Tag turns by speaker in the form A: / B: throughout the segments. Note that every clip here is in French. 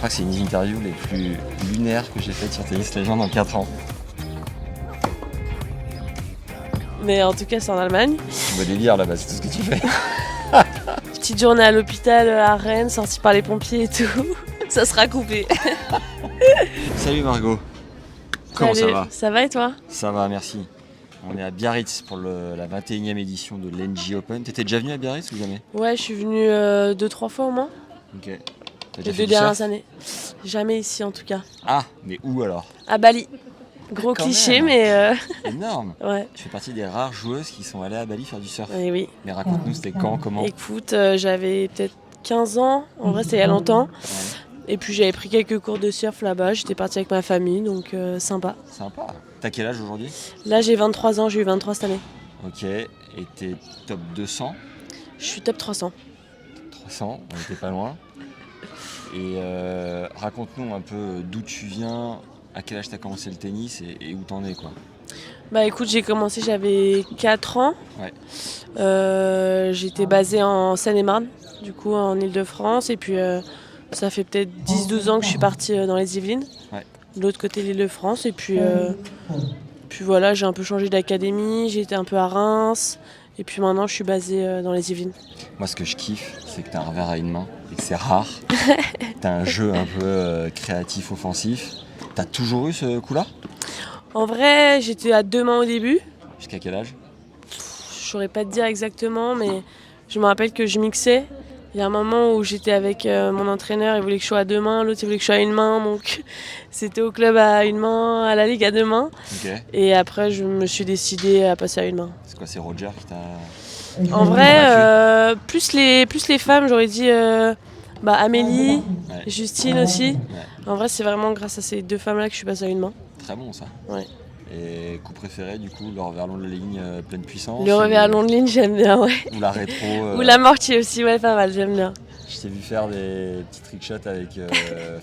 A: crois que c'est une des interviews les plus lunaires que j'ai faites sur Tennis Legend en 4 ans.
B: Mais en tout cas, c'est en Allemagne.
A: Beau délire là-bas, c'est tout ce que tu fais.
B: Petite journée à l'hôpital à Rennes, sortie par les pompiers et tout. Ça sera coupé.
A: Salut Margot. Comment
B: Salut.
A: ça va?
B: Ça va et toi?
A: Ça va, merci. On est à Biarritz pour la 21e édition de l'NJ Open. T'étais déjà venu à Biarritz ou jamais?
B: Ouais, je suis venue 2-3 fois au moins.
A: Ok. T'as
B: Les
A: déjà fait
B: 2
A: du
B: dernières
A: surf?
B: années. Jamais ici en tout cas.
A: Ah, mais où alors?
B: À Bali. Gros
A: Quand
B: cliché,
A: même.
B: mais
A: Énorme.
B: ouais.
A: Tu fais partie des rares joueuses qui sont allées à Bali faire du surf.
B: Et oui.
A: Mais raconte-nous, c'était quand, comment?
B: Écoute, j'avais peut-être 15 ans. En vrai, c'était il y a longtemps.
A: Ouais.
B: Et puis j'avais pris quelques cours de surf là-bas. J'étais partie avec ma famille, donc sympa.
A: Sympa. T'as quel âge aujourd'hui?
B: Là, j'ai 23 ans. J'ai eu 23 cette année.
A: Ok. Et t'es top 200?
B: Je suis top 300.
A: 300, on était pas loin. Et raconte-nous un peu d'où tu viens, à quel âge t'as commencé le tennis et où t'en es quoi.
B: Bah écoute, j'ai commencé, j'avais 4 ans.
A: Ouais.
B: J'étais basée en Seine-et-Marne, du coup en Île-de-France. Et puis ça fait peut-être 10-12 ans que je suis partie dans les Yvelines,
A: Ouais.
B: de l'autre côté de l'Île-de-France. Et puis voilà, j'ai un peu changé d'académie, j'ai été un peu à Reims. Et puis maintenant, je suis basée dans les Yvelines.
A: Moi ce que je kiffe, c'est que t'as un revers à une main et que c'est rare. T'as un jeu un peu créatif, offensif. T'as toujours eu ce coup-là?
B: En vrai, j'étais à 2 mains au début.
A: Jusqu'à quel âge?
B: Je saurais pas te dire exactement, mais je me rappelle que je mixais. Il y a un moment où j'étais avec mon entraîneur, il voulait que je sois à 2 mains, l'autre il voulait que je sois à une main, donc c'était au club à une main, à la ligue à 2 mains.
A: Ok.
B: Et après, je me suis décidée à passer à une main.
A: C'est quoi, c'est Roger qui t'a...
B: En vrai, plus les femmes, j'aurais dit Amélie,
A: Ouais.
B: Justine aussi.
A: Ouais.
B: En vrai, c'est vraiment grâce à ces 2 femmes-là que je suis passée à une main.
A: Très bon ça.
B: Ouais.
A: Et coup préféré du coup, le revers long de la ligne pleine puissance?
B: Le revers long de ligne, j'aime bien, ouais.
A: Ou la rétro?
B: Ou l'amorti aussi, ouais, pas mal, j'aime bien.
A: Je t'ai vu faire des petits trickshots avec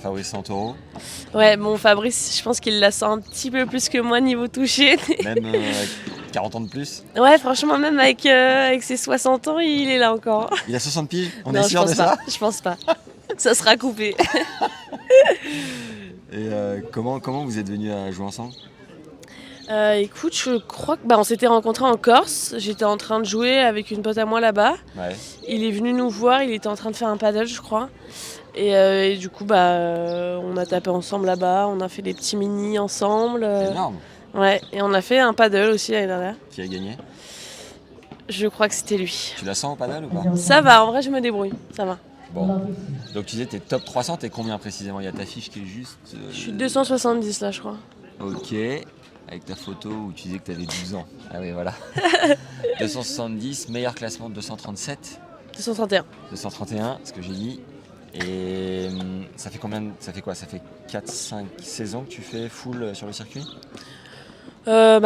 A: Fabrice Santoro.
B: Ouais, bon, Fabrice, je pense qu'il la sent un petit peu plus que moi niveau touché.
A: Même avec 40 ans de plus.
B: Ouais, franchement, même avec ses 60 ans, il est là encore.
A: Il a 60 piges? On
B: Non,
A: est
B: je
A: sûr de
B: pense
A: ça?
B: pas. Je pense pas. Ça sera coupé.
A: Et comment vous êtes venus à jouer ensemble?
B: Écoute, je crois que on s'était rencontrés en Corse. J'étais en train de jouer avec une pote à moi là-bas.
A: Ouais.
B: Il est venu nous voir, il était en train de faire un paddle, je crois. Et du coup, on a tapé ensemble là-bas, on a fait des petits mini ensemble.
A: Énorme.
B: Ouais, et on a fait un paddle aussi l'année dernière.
A: Qui a gagné?
B: Je crois que c'était lui.
A: Tu la sens au paddle ou pas?
B: Ça va, en vrai, je me débrouille, ça va.
A: Bon. Donc tu disais t'es top 300, t'es combien précisément? Il y a ta fiche qui est juste...
B: Je suis 270 là, je crois.
A: Ok. Avec ta photo où tu disais que t'avais 12 ans. Ah oui, voilà. 270, meilleur classement de 237.
B: 231.
A: 231, ce que j'ai dit. Et ça fait combien? Ça fait quoi? Ça fait 4-5 saisons que tu fais full sur le circuit?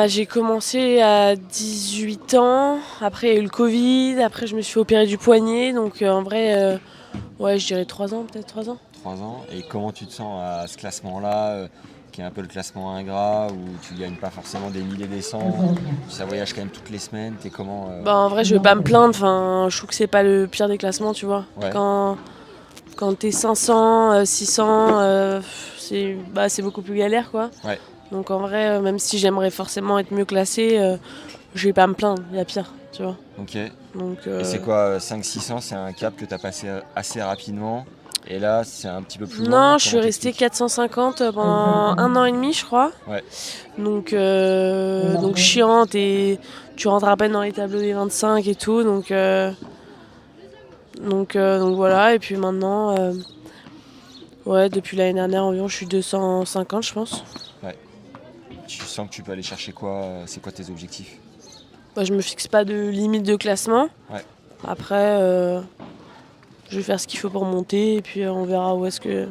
B: J'ai commencé à 18 ans, après il y a eu le Covid, après je me suis fait opérer du poignet, donc en vrai, ouais, je dirais 3 ans, peut-être 3 ans.
A: 3 ans. Et comment tu te sens à ce classement-là, qui est un peu le classement ingrat, où tu gagnes pas forcément des milliers des cents, ça voyage quand même toutes les semaines, t'es comment
B: En vrai, je vais pas me plaindre, enfin, je trouve que c'est pas le pire des classements, tu vois.
A: Ouais.
B: Quand t'es 500, 600, c'est beaucoup plus galère, quoi.
A: Ouais.
B: Donc en vrai, même si j'aimerais forcément être mieux classée, je vais pas me plaindre, il y a pire, tu vois.
A: Ok.
B: Donc,
A: Et c'est quoi, 500-600, c'est un cap que t'as passé assez rapidement, et là c'est un petit peu plus loin?
B: Non, je suis restée 450 pendant 1 an et demi, je crois.
A: Ouais.
B: Donc chiante, et tu rentres à peine dans les tableaux des 25 et tout, donc voilà. Et puis maintenant, ouais, depuis l'année dernière environ, je suis 250, je pense.
A: Tu sens que tu peux aller chercher quoi? C'est quoi tes objectifs?
B: Je me fixe pas de limite de classement.
A: Ouais.
B: Après, je vais faire ce qu'il faut pour monter, et puis on verra où est-ce que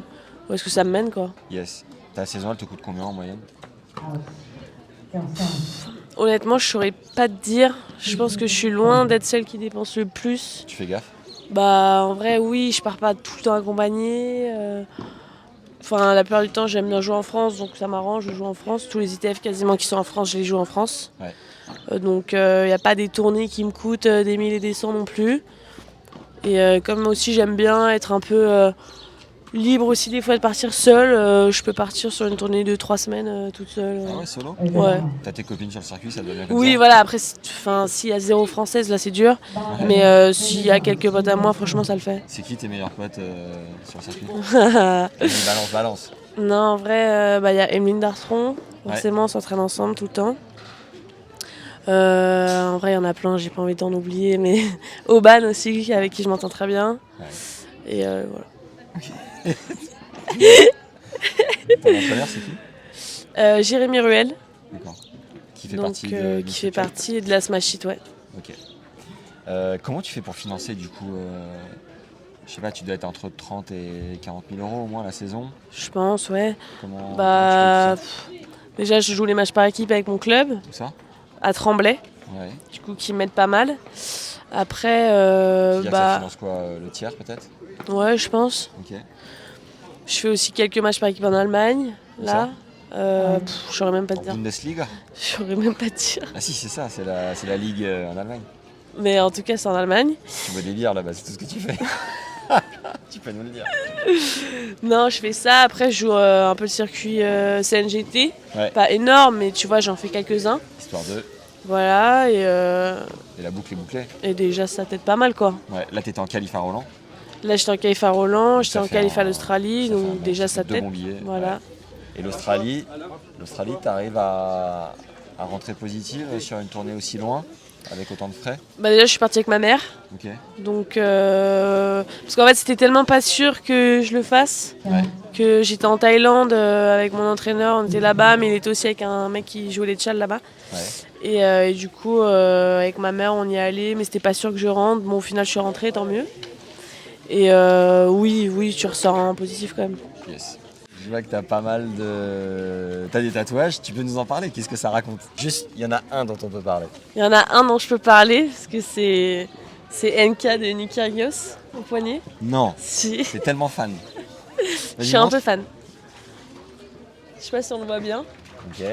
B: ça me mène, quoi.
A: Yes. Ta saison, elle te coûte combien en moyenne?
B: Honnêtement, je saurais pas te dire. Je pense que je suis loin d'être celle qui dépense le plus.
A: Tu fais gaffe?
B: En vrai, oui, je pars pas tout le temps accompagnée. Enfin, la plupart du temps, j'aime bien jouer en France, donc ça m'arrange, je joue en France. Tous les ITF quasiment qui sont en France, je les joue en France.
A: Ouais.
B: Donc, il n'y a pas des tournées qui me coûtent des milliers et des cents non plus. Et comme aussi, j'aime bien être un peu libre aussi des fois de partir seule. Je peux partir sur une tournée de 3 semaines toute seule.
A: Ah ouais, solo?
B: Ouais.
A: T'as tes copines sur le circuit, ça doit bien comme
B: Oui,
A: ça.
B: voilà, après, s'il y a 0 française, là c'est dur. Mais s'il y a quelques potes à moi, franchement, ça le fait.
A: C'est qui tes meilleurs potes sur le circuit?
B: Non,
A: Vas-y, balance.
B: en vrai, il y a Emeline Dartron. Forcément, on s'entraîne ensemble tout le temps. En vrai, il y en a plein, j'ai pas envie d'en oublier, mais Oban aussi, avec qui je m'entends très bien.
A: Ouais.
B: Et voilà.
A: Ton entraîneur, c'est qui?
B: Jérémy Ruel,
A: D'accord. Qui fait
B: donc,
A: partie de
B: qui fait partie de la Smash Hit, ouais.
A: Ok. Comment tu fais pour financer du coup je sais pas, tu dois être entre 30 et 40 000 euros au moins la saison.
B: Je pense, ouais.
A: Comment
B: Bah,
A: tu payes
B: déjà, je joue les matchs par équipe avec mon club,
A: tout ça?
B: à Tremblay,
A: Ouais.
B: du coup, qui m'aident pas mal. Après,
A: Tu dis que ça finance quoi? Le tiers peut-être?
B: ouais, je pense.
A: Ok.
B: Je fais aussi quelques matchs par équipe en Allemagne,
A: Où
B: là. Je saurais même pas te
A: En
B: dire.
A: Bundesliga?
B: Je saurais même pas te dire.
A: Ah si, c'est ça, c'est la ligue en Allemagne.
B: Mais en tout cas, c'est en Allemagne.
A: Tu bois des bières là-bas, c'est tout ce que tu fais. Tu peux nous le dire.
B: Non, je fais ça. Après, je joue un peu le circuit CNGT.
A: Ouais.
B: Pas énorme, mais tu vois, j'en fais quelques-uns.
A: Histoire de.
B: Voilà,
A: Et la boucle est bouclée.
B: et déjà, ça t'aide pas mal, quoi.
A: Ouais, là t'étais en qualif à Roland.
B: Là, j'étais en qualif à Roland, j'étais
A: Ça
B: en
A: fait
B: qualif à
A: un-
B: l'Australie,
A: ça fait un
B: donc
A: bon-
B: déjà, ça
A: deux
B: t'aide.
A: bons billets.
B: Voilà.
A: Ouais. Et l'Australie, t'arrives à rentrer positive sur une tournée aussi loin, avec autant de frais.
B: Bah, déjà, je suis partie avec ma mère.
A: Ok.
B: Donc, parce qu'en fait, c'était tellement pas sûr que je le fasse
A: Ouais.
B: que j'étais en Thaïlande avec mon entraîneur, on était là-bas, mais il était aussi avec un mec qui jouait les tchals là-bas.
A: Ouais.
B: Et du coup, avec ma mère, on y est allé, mais c'était pas sûr que je rentre. Bon, au final, je suis rentrée, tant mieux. Et oui, tu ressors en positif quand même.
A: Yes. Je vois que t'as pas mal de. T'as des tatouages, tu peux nous en parler? Qu'est-ce que ça raconte? Juste, il y en a un dont on peut parler.
B: Il y en a un dont je peux parler, parce que c'est NK de Nikarios au poignet.
A: Non,
B: Si,
A: t'es tellement fan.
B: je suis un peu fan. Je sais pas si on le voit bien.
A: Ok.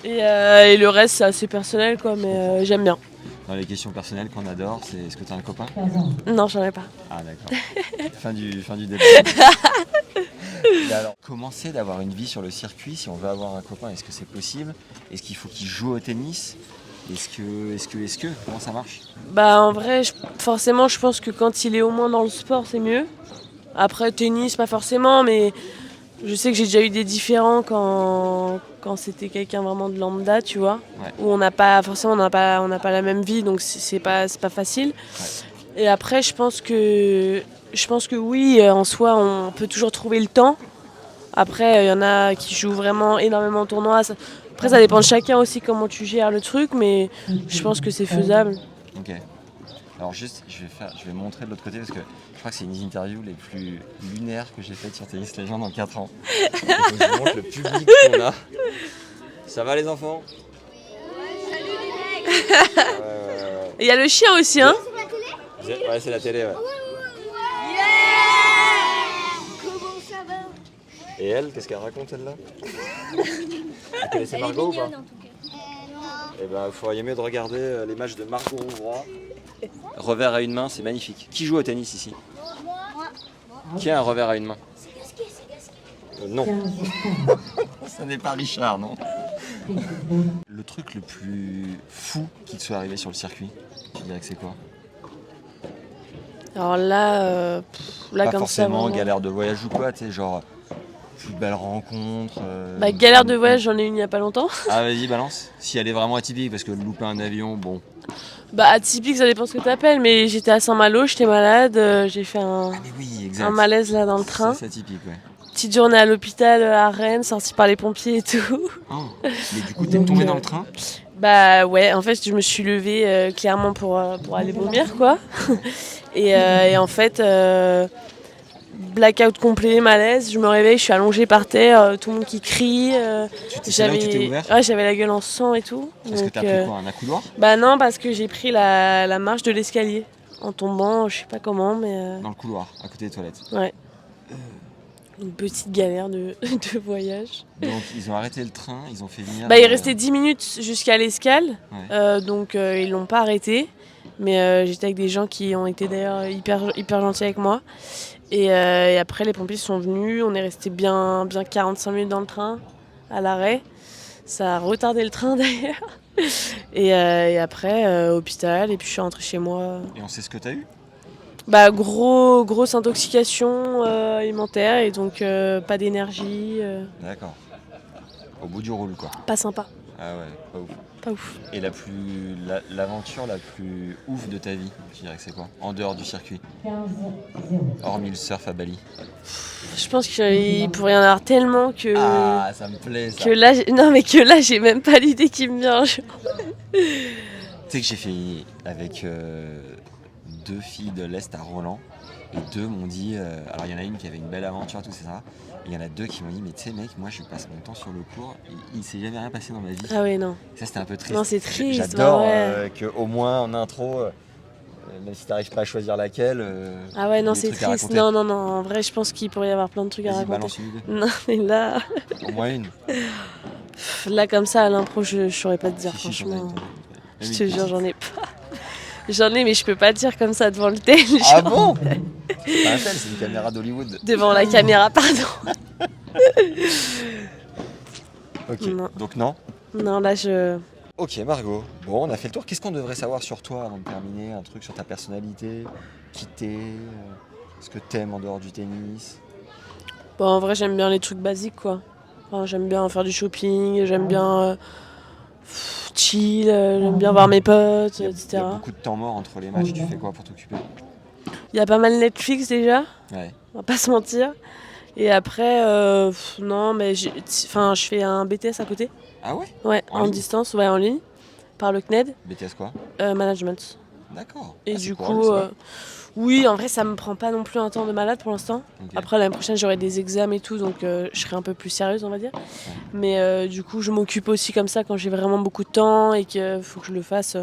B: Et le reste, c'est assez personnel, quoi, mais j'aime bien.
A: Dans les questions personnelles qu'on adore, c'est est-ce que t'as un copain?
B: Non, j'en ai pas.
A: Ah d'accord. fin du débat. Et alors, comment c'est d'avoir une vie sur le circuit si on veut avoir un copain? Est-ce que c'est possible? Est-ce qu'il faut qu'il joue au tennis? Est-ce que comment ça marche?
B: Bah, en vrai, forcément, je pense que quand il est au moins dans le sport, c'est mieux. Après, tennis, pas forcément, mais je sais que j'ai déjà eu des différends quand c'était quelqu'un vraiment de lambda, tu vois.
A: Ouais.
B: Où on n'a pas la même vie, donc c'est pas facile.
A: Ouais.
B: Et après, je pense que oui, en soi, on peut toujours trouver le temps. Après, il y en a qui jouent vraiment énormément en tournoi. Après, ça dépend de chacun aussi comment tu gères le truc, mais je pense que c'est faisable.
A: Ok. Alors juste, je vais montrer de l'autre côté parce que je crois que c'est une des interviews les plus lunaires que j'ai faites sur Tennis Legend en 4 ans. Il faut que je vous montre le public qu'on a. Ça va les enfants?
B: Et il y a le chien aussi, hein.
A: Ouais, c'est la télé, ouais.
C: Comment ça va?
A: Et elle, qu'est-ce qu'elle raconte celle-là? Vous connaissez Margot ou pas? Eh ben, il faudrait mieux de regarder les matchs de Margot Rouvroy. Revers à une main, c'est magnifique. Qui joue au tennis ici? Qui a un revers à une main? Non. Ce n'est pas Richard, non. Le truc le plus fou qui te soit arrivé sur le circuit, tu dirais que c'est quoi?
B: Alors là,
A: Pas
B: comme ça,
A: forcément
B: vraiment.
A: galère de voyage ou quoi, tu sais, genre plus belle rencontre.
B: Bah, galère de voyage, j'en ai une il y a pas longtemps.
A: Ah vas-y balance. Si elle est vraiment atypique, parce que louper un avion, bon.
B: Bah, atypique, ça dépend ce que t'appelles, mais j'étais à Saint-Malo, j'étais malade, j'ai fait
A: Ah mais oui, exact.
B: un malaise là dans le train.
A: C'est atypique, ouais.
B: Petite journée à l'hôpital à Rennes, sortie par les pompiers et tout.
A: Oh. Mais du coup, t'es tombé dans le train?
B: Bah ouais, en fait, je me suis levée clairement pour aller vomir, quoi. Et en fait, blackout complet, malaise, je me réveille, je suis allongée par terre, tout le monde qui crie.
A: C'est là où tu t'es ouvert?
B: Ouais, j'avais la gueule en sang et tout.
A: Parce que
B: Donc,
A: t'as pris quoi, un accoudoir?
B: bah non, parce que j'ai pris la marche de l'escalier en tombant, je sais pas comment, mais
A: Dans le couloir, à côté des toilettes.
B: ouais. Une petite galère de voyage.
A: Donc ils ont arrêté le train, ils ont fait venir.
B: Bah, il restait 10 minutes jusqu'à l'escale,
A: Ouais.
B: donc ils l'ont pas arrêté. Mais j'étais avec des gens qui ont été d'ailleurs hyper gentils avec moi. Et après, les pompiers sont venus. On est resté bien 45 minutes dans le train, à l'arrêt. Ça a retardé le train d'ailleurs. Et après, hôpital. Et puis je suis rentrée chez moi.
A: Et on sait ce que t'as eu?
B: Bah, grosse intoxication alimentaire. Et donc pas d'énergie.
A: D'accord. Au bout du roule, quoi.
B: Pas sympa.
A: Ah ouais, pas ouf.
B: Pas ouf.
A: Et l'aventure la plus ouf de ta vie, tu dirais que c'est quoi? En dehors du circuit? Hormis le surf à Bali.
B: Je pense qu'il pourrait y en avoir tellement que...
A: Ah, ça me plaît ça.
B: Que là, j'ai même pas l'idée qui me vient.
A: Tu sais que j'ai fait avec 2 filles de l'Est à Roland. Et 2 m'ont dit... alors il y en a une qui avait une belle aventure, tout ça. Et il y en a 2 qui m'ont dit, mais tu sais mec, moi je passe mon temps sur le cours. Et il ne s'est jamais rien passé dans ma vie.
B: Ah ouais, non.
A: Ça c'était un peu triste.
B: Non, c'est triste.
A: J'adore
B: ouais.
A: qu'au moins en intro, même si t'arrives pas à choisir laquelle...
B: Ah ouais, non,
A: des
B: c'est
A: trucs à
B: triste.
A: raconter.
B: Non, en vrai, je pense qu'il pourrait y avoir plein de trucs à
A: Vas-y,
B: raconter.
A: balance une idée.
B: Non, mais là...
A: Au moins une.
B: Là, comme ça, à l'impro, je saurais pas te dire,
A: Si, si,
B: franchement.
A: t'en as une.
B: Je te jure, j'en ai pas. J'en ai, mais je peux pas dire comme ça devant le tel.
A: Ah bon? C'est pas un tel, c'est une caméra d'Hollywood.
B: Devant la caméra, pardon.
A: Ok,
B: Non.
A: donc non.
B: Non, là, je...
A: Ok Margot, bon on a fait le tour. Qu'est-ce qu'on devrait savoir sur toi avant de terminer? Un truc sur ta personnalité, qui t'es, ce que t'aimes en dehors du tennis?
B: Bon, en vrai, j'aime bien les trucs basiques, quoi. Enfin, j'aime bien faire du shopping, j'aime bien chill, j'aime bien voir mes potes,
A: Il y
B: etc.
A: a beaucoup de temps mort entre les matchs, tu fais quoi pour t'occuper?
B: Il y a pas mal Netflix déjà,
A: Ouais.
B: on va pas se mentir. Et après, non, mais je fais un BTS à côté.
A: Ah ouais?
B: Ouais,
A: En
B: en
A: ligne
B: distance, ouais, en ligne, par le CNED,
A: BTS quoi?
B: management.
A: D'accord.
B: Et
A: Ah, c'est
B: du
A: courageux,
B: coup,
A: ça.
B: oui, en vrai, ça me prend pas non plus un temps de malade pour l'instant.
A: Ok.
B: Après, l'année prochaine, j'aurai des examens et tout, donc je serai un peu plus sérieuse, on va dire. Mais du coup, je m'occupe aussi comme ça quand j'ai vraiment beaucoup de temps et qu'il faut que je le fasse.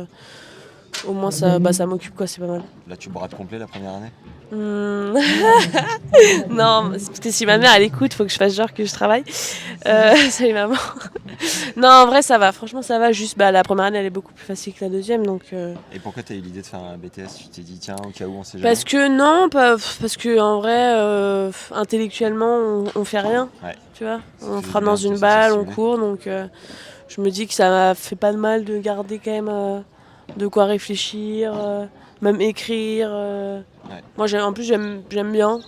B: Au moins, ça m'occupe, quoi, c'est pas mal.
A: Là tu brades complet la première année?
B: Non, c'est parce que si ma mère elle écoute, faut que je fasse genre que je travaille. Salut maman. Non, en vrai ça va, franchement ça va. Juste la première année elle est beaucoup plus facile que la deuxième, donc.
A: Et pourquoi t'as eu l'idée de faire un BTS? Tu t'es dit tiens au cas où on sait jamais?
B: Parce que non, parce que en vrai intellectuellement on fait rien,
A: Ouais.
B: tu vois. On
A: fait
B: frappe
A: du bien
B: dans
A: de se
B: une balle, on
A: stimuler.
B: court, donc je me dis que ça fait pas de mal de garder quand même de quoi réfléchir, même écrire. Moi en plus j'aime bien.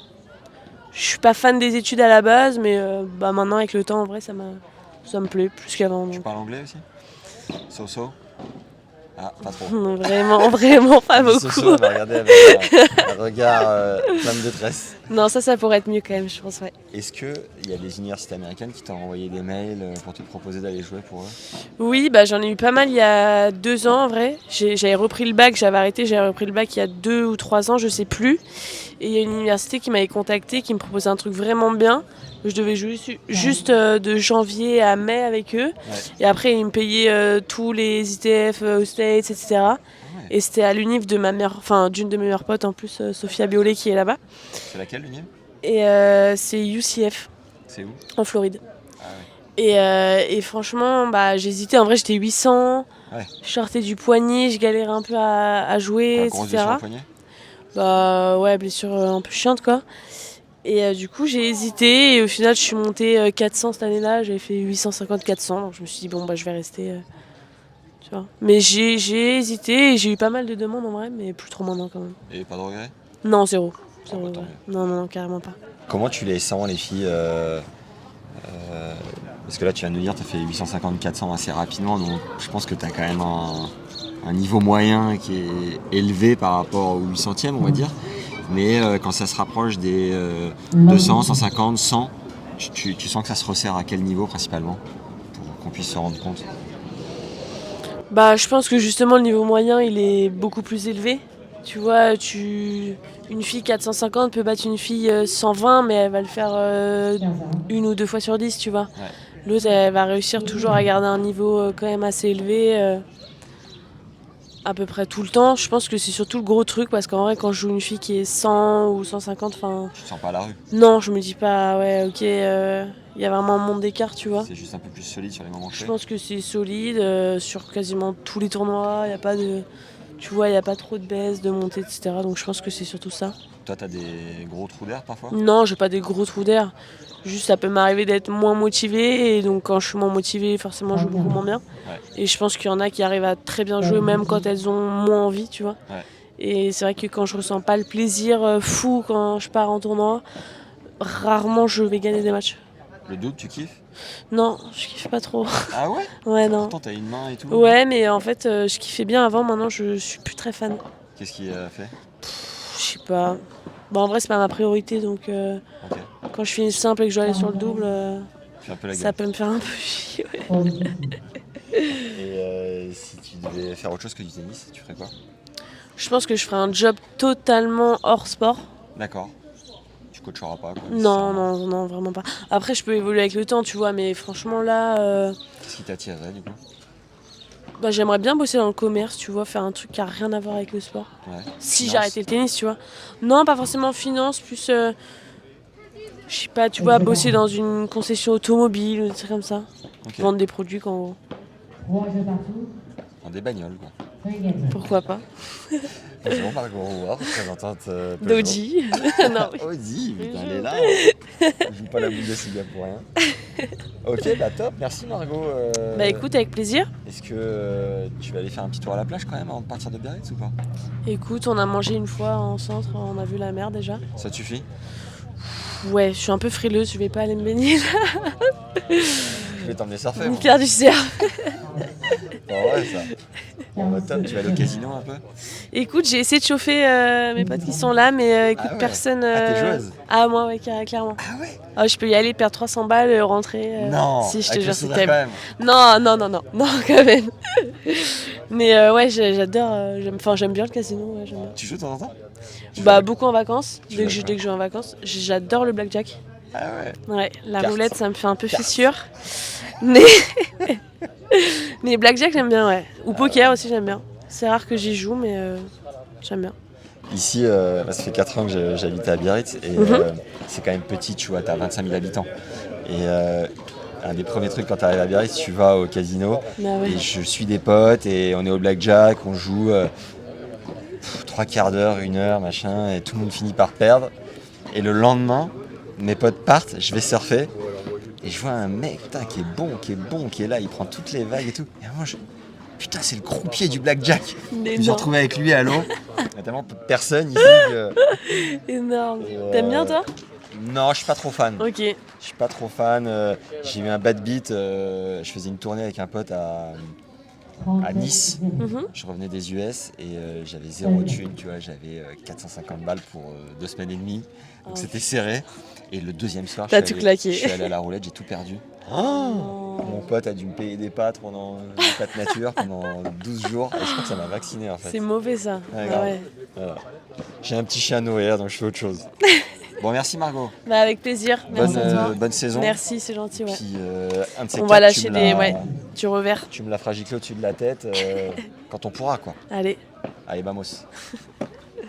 B: Je suis pas fan des études à la base, mais maintenant avec le temps en vrai ça me plaît plus qu'avant.
A: Tu
B: donc.
A: parles anglais aussi? So-so? Ah, pas trop.
B: Non, vraiment pas beaucoup.
A: So-so, elle m'a regardé avec un regard plein de détresse.
B: Non, ça pourrait être mieux quand même, je pense, ouais.
A: Est-ce qu'il y a des universités américaines qui t'ont envoyé des mails pour te proposer d'aller jouer pour eux?
B: Oui, j'en ai eu pas mal il y a 2 ans en vrai. J'avais repris le bac, j'avais arrêté, j'avais repris le bac il y a 2 ou 3 ans, je sais plus. Et il y a une université qui m'avait contacté, qui me proposait un truc vraiment bien. Je devais jouer juste de janvier à mai avec eux.
A: Ouais.
B: Et après, ils me payaient tous les ITF aux States, etc.
A: Ouais.
B: Et c'était à l'unif de d'une de mes meilleures potes en plus, Sophia Biolay, qui est là-bas.
A: C'est laquelle l'union?
B: Et c'est UCF,
A: C'est où?
B: en Floride.
A: Ah ouais.
B: Et franchement, j'hésitais. En vrai, j'étais 800.
A: Ouais.
B: Je sortais du poignet, je galérais un peu à jouer,
A: Grosse
B: etc.
A: blessure au poignet?
B: Ouais, blessure un peu chiante, quoi. Et du coup, j'ai hésité. Et au final, je suis montée 400 cette année-là. J'avais fait 850-400. Donc je me suis dit, bon, je vais rester. Tu vois. Mais j'ai hésité et j'ai eu pas mal de demandes en vrai, mais plus trop maintenant quand même.
A: Et pas de regret?
B: Non, zéro.
A: Ah bah, tant
B: ouais.
A: mieux.
B: Non, carrément pas.
A: Comment tu les sens les filles parce que là tu viens de nous dire que tu as fait 850-400 assez rapidement, donc je pense que tu as quand même un niveau moyen qui est élevé par rapport au 800e on va dire. Mais quand ça se rapproche des 200, 150, 100, tu sens que ça se resserre à quel niveau principalement? Pour qu'on puisse se rendre compte.
B: Je pense que justement le niveau moyen il est beaucoup plus élevé. Tu vois, une fille 450 peut battre une fille 120, mais elle va le faire 1 ou 2 fois sur 10, tu vois.
A: Ouais.
B: L'autre, elle va réussir toujours à garder un niveau quand même assez élevé, à peu près tout le temps. Je pense que c'est surtout le gros truc, parce qu'en vrai, quand je joue une fille qui est 100 ou 150,
A: Tu te sens pas à la rue?
B: non, je me dis pas, ouais, ok, il y a vraiment un monde d'écart, tu vois.
A: C'est juste un peu plus solide sur les moments
B: Je
A: clés?
B: pense que c'est solide sur quasiment tous les tournois. Il n'y a pas de, tu vois, il y a pas trop de baisse, de montée, etc. Donc je pense que c'est surtout ça.
A: Toi, t'as des gros trous d'air parfois?
B: Non, j'ai pas des gros trous d'air. Juste, ça peut m'arriver d'être moins motivée. Et donc, quand je suis moins motivée, forcément, je joue beaucoup moins bien.
A: Ouais.
B: Et je pense qu'il y en a qui arrivent à très bien jouer, même quand elles ont moins envie, tu vois.
A: Ouais.
B: Et c'est vrai que quand je ressens pas le plaisir fou quand je pars en tournoi, rarement je vais gagner des matchs.
A: Le double, tu kiffes?
B: Non, je kiffe pas trop.
A: Ah ouais?
B: Ouais, non.
A: Pourtant, t'as une main et tout.
B: Ouais, mais en fait, je kiffais bien avant. Maintenant, je suis plus très fan.
A: Qu'est-ce qui a fait?
B: Je sais pas. Bon, en vrai, c'est pas ma priorité, donc
A: Ok.
B: quand je finis simple et que je dois aller sur le double,
A: Fais un peu la
B: ça
A: gueule.
B: peut me faire un peu chier. Ouais.
A: Et si tu devais faire autre chose que du tennis, tu ferais quoi?
B: Je pense que je ferai un job totalement hors sport.
A: D'accord. Tu coacheras pas quoi?
B: Non,
A: nécessairement.
B: non, vraiment pas. Après, je peux évoluer avec le temps, tu vois, mais franchement, là,
A: Qu'est-ce qui t'attirerait du coup?
B: bah, j'aimerais bien bosser dans le commerce, tu vois, faire un truc qui a rien à voir avec le sport.
A: Ouais.
B: Si
A: Finance?
B: j'ai arrêté le tennis, tu vois. Non, pas forcément finance, plus, je sais pas, tu vois, bosser dans une concession automobile ou des trucs comme ça.
A: Ok.
B: Vendre des produits quand.
A: Dans des bagnoles quoi.
B: Pourquoi pas.
A: Bonjour Margot Rouard, représentante Peugeot.
B: D'Audi. Non, oui.
A: Audi, putain, elle est
B: Peugeot.
A: là. Je joue pas la boule de cigare pour rien. Ok, bah top, merci Margot.
B: Bah écoute, avec plaisir.
A: Est-ce que tu vas aller faire un petit tour à la plage quand même avant de partir de Biarritz ou pas?
B: Écoute, on a mangé une fois en centre, on a vu la mer déjà.
A: Ça te suffit?
B: Ouais, je suis un peu frileuse, je vais pas aller me baigner là.
A: Je vais t'emmener surfer.
B: Ni
A: Moi.
B: faire du surf.
A: Pas vrai ça. Bon bah top, tu vas aller au casino un peu?
B: Écoute, j'ai essayé de chauffer mes potes qui sont là, mais écoute,
A: Ah ouais.
B: personne.
A: Ah, t'es joueuse?
B: Ah, moi, ouais, clairement.
A: Ah ouais?
B: Ah, je peux y aller, perdre 300 balles, rentrer.
A: Non,
B: Si, je te
A: avec
B: jure,
A: le
B: c'est
A: sourire
B: terrible.
A: quand même.
B: Non, quand même. Mais ouais, j'adore. J'aime bien le casino, ouais, j'aime bien.
A: Tu joues de temps en temps? Tu
B: Bah,
A: joues à-
B: beaucoup en vacances.
A: Tu
B: Dès que
A: joues à
B: je
A: quoi?
B: vais en vacances, j'adore le blackjack.
A: Ah ouais.
B: Ouais, la
A: Cartes.
B: roulette, ça me fait un peu
A: Cartes.
B: fissure. Mais. Mais blackjack, j'aime bien, ouais. Ou poker aussi, j'aime bien. C'est rare que j'y joue, mais j'aime bien.
A: Ici, ça fait 4 ans que j'habite à Biarritz et c'est quand même petit, tu vois, t'as 25 000 habitants. Et un des premiers trucs quand t'arrives à Biarritz, tu vas au casino
B: Bah ouais.
A: et je suis des potes et on est au blackjack, on joue 3 quarts d'heure, 1 heure, machin, et tout le monde finit par perdre. Et le lendemain, mes potes partent, je vais surfer et je vois un mec putain, qui est là, il prend toutes les vagues et tout. Et moi, putain, c'est le croupier du blackjack. Je me suis
B: Énorme.
A: retrouvé avec lui à l'eau. Il y a tellement peu de personnes ici que...
B: Énorme.
A: Et,
B: T'aimes bien, toi?
A: Non, je suis pas trop fan.
B: Ok.
A: Je suis pas trop fan. J'ai eu un bad beat. Je faisais une tournée avec un pote à Nice.
B: Mhm.
A: Je revenais des US et j'avais 0 thune, tu vois. J'avais 450 balles pour 2 semaines et demie. Donc
B: Oh.
A: c'était serré. Et le deuxième soir,
B: T'as tout claqué.
A: je suis allé à la roulette, j'ai tout perdu. Mon pote a dû me payer des pâtes pendant des pâtes nature pendant 12 jours. Et je crois que ça m'a vacciné en fait.
B: C'est mauvais, ça.
A: Ouais,
B: Ah
A: grave.
B: ouais.
A: Voilà. J'ai un petit chien à nourrir, donc je fais autre chose. Bon, merci Margot.
B: Bah, avec plaisir. Merci à toi.
A: Bonne saison.
B: Merci, c'est gentil, ouais.
A: Puis un de ces
B: On
A: quatre,
B: va lâcher du revers.
A: tu me la feras gicler au-dessus de la tête quand on pourra quoi.
B: Allez.
A: Allez, vamos.